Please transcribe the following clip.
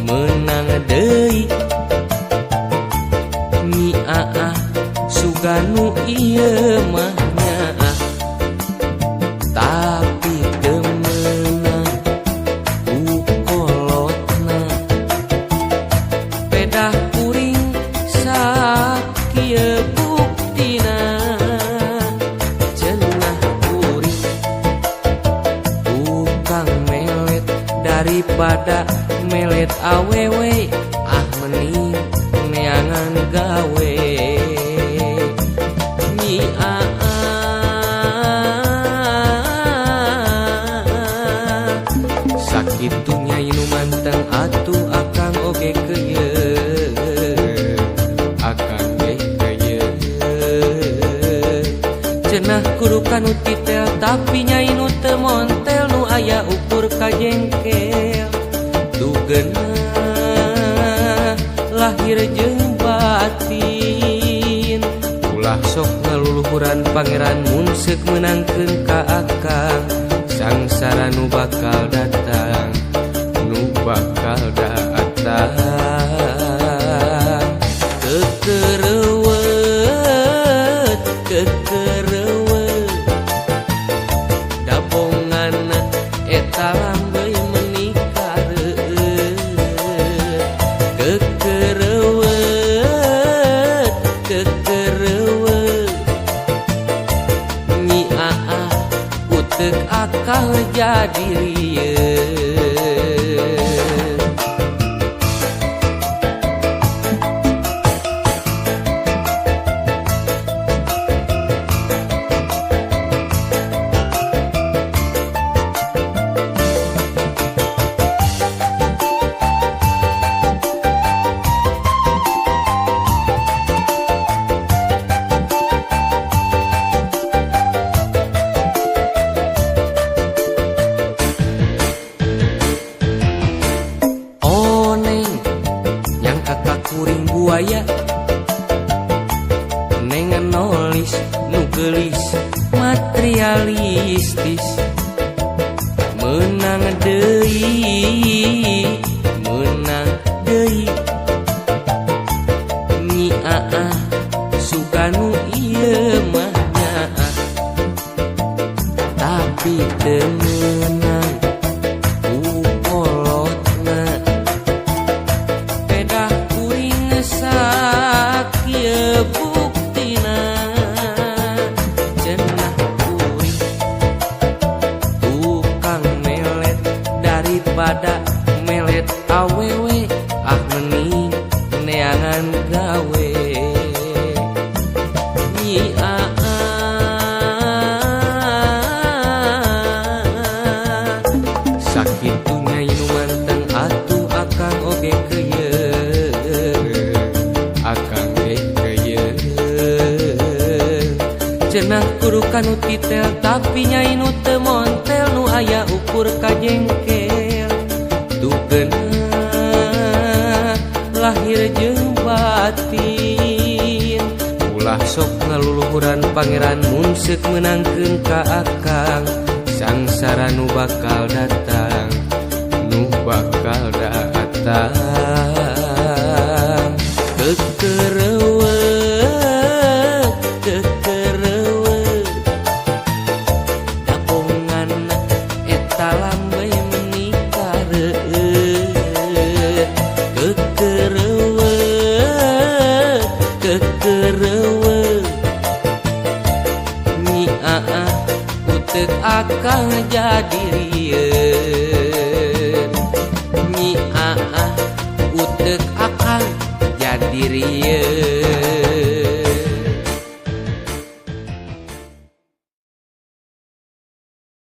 menang deui Nyi Aah suganu ieu mah nyaah tapi teu meunang ku kolotna pedah kuring sakieu buktina cenah kuring tukang melet daripada melet awewe ah mending neangan gawe Nyi Aah sakitunya inu manteng atuh akang oge keuyeun akang ge keuyeun cenah kudu kanu titel tapi nyai nu teu montel nu aya ukur kajengkel dugeunah lahir jeung batin ulah sok ngaluluhuran pangeran mun seuk meunangkeun ka akang sangsara nu bakal datang nu bakal datang kekereuweut kekereuweut dabongan eta lambeui menikah kekereuweut kekereuweut Nyi Aah uteuk akal jadi rieun kuring buaya neng nolis nu geulis materialistis menang deui Nyi Aah suganu ieu mah nyaah tapi teu meunang ku kolotna pedah sakieu buktina cenah kuring tukang melet daripada melet awewe ah mending neangan gawe Nyi Aah sakitunya inu manteng atuh akang oge keuyeun akang ge keuyeun cenah kudu kanu titel tapi nyai nu teu montel nu aya ukur kajengkel dugeunah lahir jeung batin ulah sok ngaluluhuran pangeran mun seuk meunangkeun ka akang sangsara nu bakal datang nu bakal datang kekereuweut kekereuweut dabongan eta lambeui menikah kekereuweut kekereuweut Nyi Aah uteuk akang jadi rieun Nyi Aah uteuk akang jadi rieun